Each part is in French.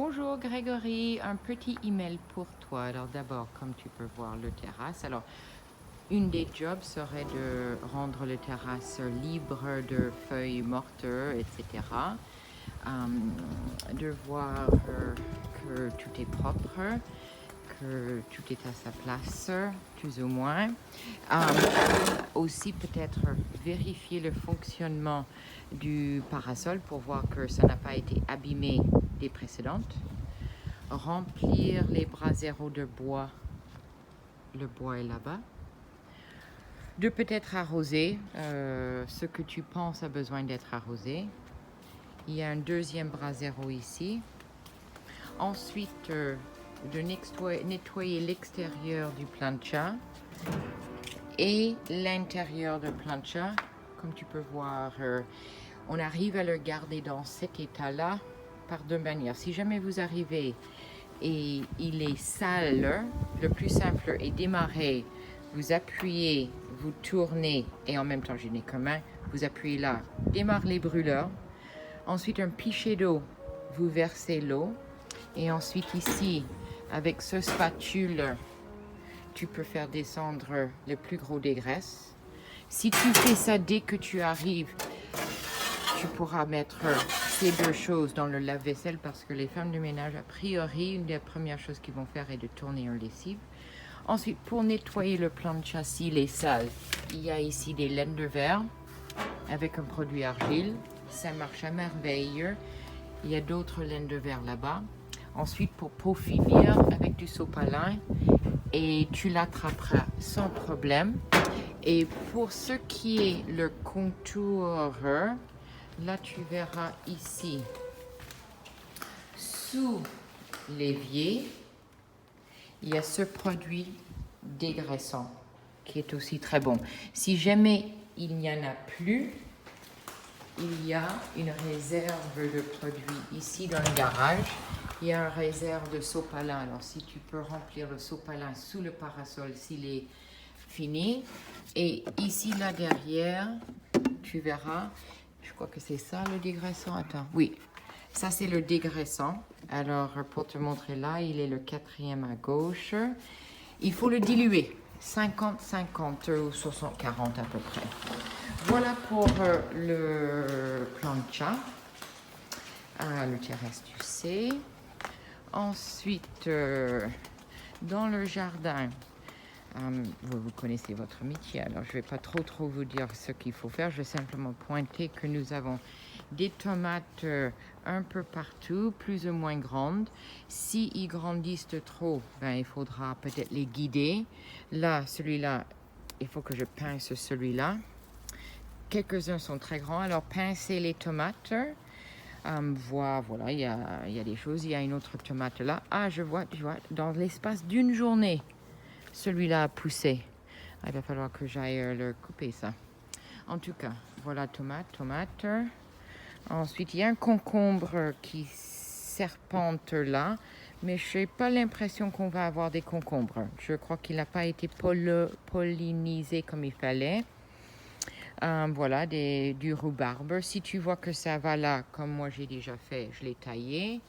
Bonjour Grégory, un petit email pour toi. Alors d'abord, comme tu peux voir, le terrasse. Alors, une des jobs serait de rendre le terrasse libre de feuilles mortes, etc. De voir que tout est propre, que tout est à sa place, plus ou moins. Aussi peut-être vérifier le fonctionnement du parasol pour voir que ça n'a pas été abîmé des précédentes. Remplir les braseros de bois. Le bois est là-bas. De peut-être arroser ce que tu penses a besoin d'être arrosé. Il y a un deuxième brasero ici. Ensuite, de nettoyer l'extérieur du plancha et l'intérieur de plancha. Comme tu peux voir, on arrive à le garder dans cet état-là par deux manières. Si jamais vous arrivez et il est sale, le plus simple est démarrer. Vous appuyez, vous tournez et en même temps, je n'ai qu'une main, vous appuyez là, démarre les brûleurs. Ensuite, un pichet d'eau, vous versez l'eau. Et ensuite ici, avec ce spatule, tu peux faire descendre le plus gros des graisses. Si tu fais ça dès que tu arrives, tu pourras mettre ces deux choses dans le lave-vaisselle parce que les femmes de ménage, a priori, une des premières choses qu'ils vont faire est de tourner un lessive. Ensuite, pour nettoyer le plancha s'il est sale, il y a ici des laines de verre avec un produit argile. Ça marche à merveille. Il y a d'autres laines de verre là-bas. Ensuite, pour peau finir, avec du sopalin, et tu l'attraperas sans problème. Et pour ce qui est le contour, là tu verras ici, sous l'évier, il y a ce produit dégraissant qui est aussi très bon. Si jamais il n'y en a plus, il y a une réserve de produits ici dans le garage. Il y a une réserve de sopalin. Alors, si tu peux remplir le sopalin sous le parasol s'il est fini. Et ici, là derrière, tu verras, je crois que c'est ça le dégraissant. Attends, oui, ça c'est le dégraissant. Alors, pour te montrer là, il est le quatrième à gauche. Il faut le diluer, 50-50 ou 60-40 à peu près. Voilà pour le plancha. Le terrasse, tu sais. Ensuite, dans le jardin, vous connaissez votre métier, alors je ne vais pas trop vous dire ce qu'il faut faire. Je vais simplement pointer que nous avons des tomates un peu partout, plus ou moins grandes. Si ils grandissent trop, il faudra peut-être les guider. Là, celui-là, il faut que je pince celui-là. Quelques-uns sont très grands, alors pincez les tomates. Voilà, il y a des choses. Il y a une autre tomate là. Ah, je vois, dans l'espace d'une journée, celui-là a poussé. Il va falloir que j'aille le couper, ça. En tout cas, voilà, tomate. Ensuite, il y a un concombre qui serpente là, mais je n'ai pas l'impression qu'on va avoir des concombres. Je crois qu'il n'a pas été pollinisé comme il fallait. Voilà, du rhubarbe. Si tu vois que ça va là, comme moi j'ai déjà fait, je l'ai taillé.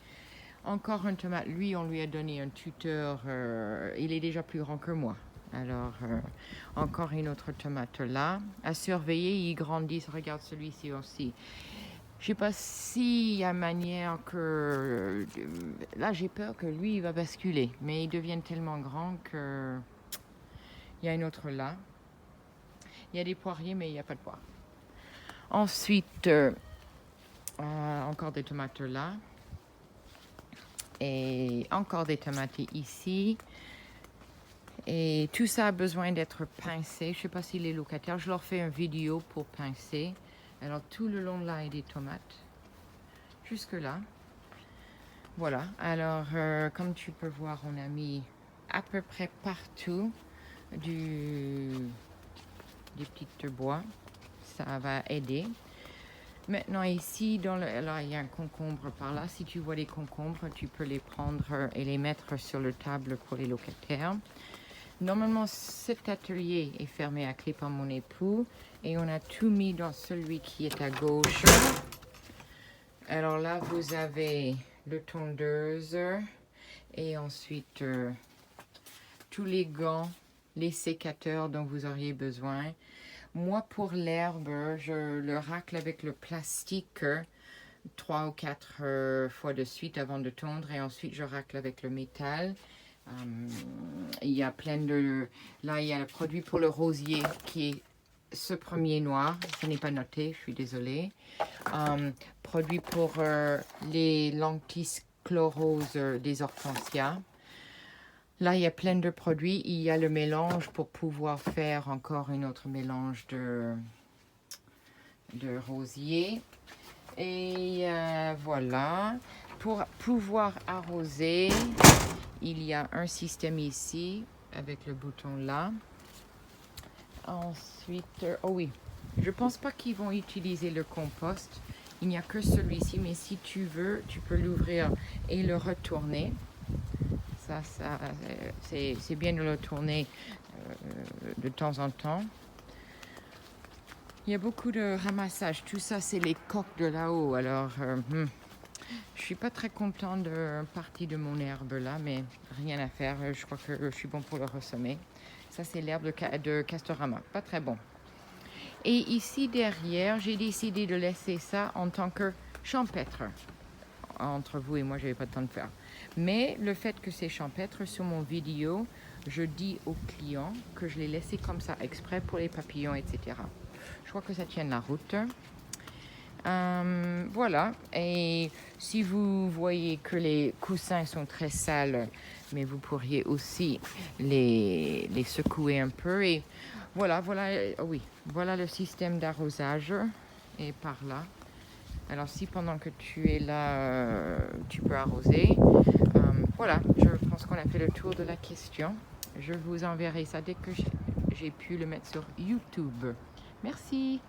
Encore un tomate, lui, on lui a donné un tuteur, il est déjà plus grand que moi. Alors, encore une autre tomate là. À surveiller, ils grandissent. Regarde celui-ci aussi. Je ne sais pas s'il y a manière que... là, j'ai peur que lui, il va basculer. Mais ils deviennent tellement grands que... Il y a une autre là. Il y a des poiriers, mais il n'y a pas de poire. Ensuite, encore des tomates là. Et encore des tomates ici. Et tout ça a besoin d'être pincé. Je ne sais pas si les locataires, je leur fais une vidéo pour pincer. Alors, tout le long là, il y a des tomates. Jusque là. Voilà. Alors, comme tu peux voir, on a mis à peu près partout des petites bois. Ça va aider. Maintenant ici, là, il y a un concombre par là. Si tu vois les concombres, tu peux les prendre et les mettre sur le table pour les locataires. Normalement, cet atelier est fermé à clé par mon époux et on a tout mis dans celui qui est à gauche. Alors là, vous avez le tondeuse et ensuite tous les gants, les sécateurs dont vous auriez besoin. Moi, pour l'herbe, je le racle avec le plastique 3 ou 4 fois de suite avant de tondre et ensuite je racle avec le métal. Il y a plein de... Là, il y a le produit pour le rosier qui est ce premier noir. Ce n'est pas noté, je suis désolée. Produit pour les lentiscléroses des hortensias. Là, il y a plein de produits. Il y a le mélange pour pouvoir faire encore une autre mélange de rosier. Et voilà. Pour pouvoir arroser, il y a un système ici avec le bouton là. Ensuite, oh oui, je pense pas qu'ils vont utiliser le compost. Il n'y a que celui-ci, mais si tu veux, tu peux l'ouvrir et le retourner. Ça c'est bien de le tourner de temps en temps. Il y a beaucoup de ramassage. Tout ça, c'est les coques de là-haut. Alors, je suis pas très contente de partie de mon herbe là, mais rien à faire. Je crois que je suis bon pour le ressemer. Ça, c'est l'herbe de Castorama. Pas très bon. Et ici, derrière, j'ai décidé de laisser ça en tant que champêtre. Entre vous et moi, je n'avais pas le temps de faire. Mais le fait que c'est champêtre, sur mon vidéo, je dis aux clients que je l'ai laissé comme ça, exprès pour les papillons, etc. Je crois que ça tient la route. Voilà. Et si vous voyez que les coussins sont très sales, mais vous pourriez aussi les secouer un peu. Et voilà, oh oui, voilà le système d'arrosage. Et par là. Alors si pendant que tu es là, tu peux arroser. Voilà, je pense qu'on a fait le tour de la question. Je vous enverrai ça dès que j'ai pu le mettre sur YouTube. Merci.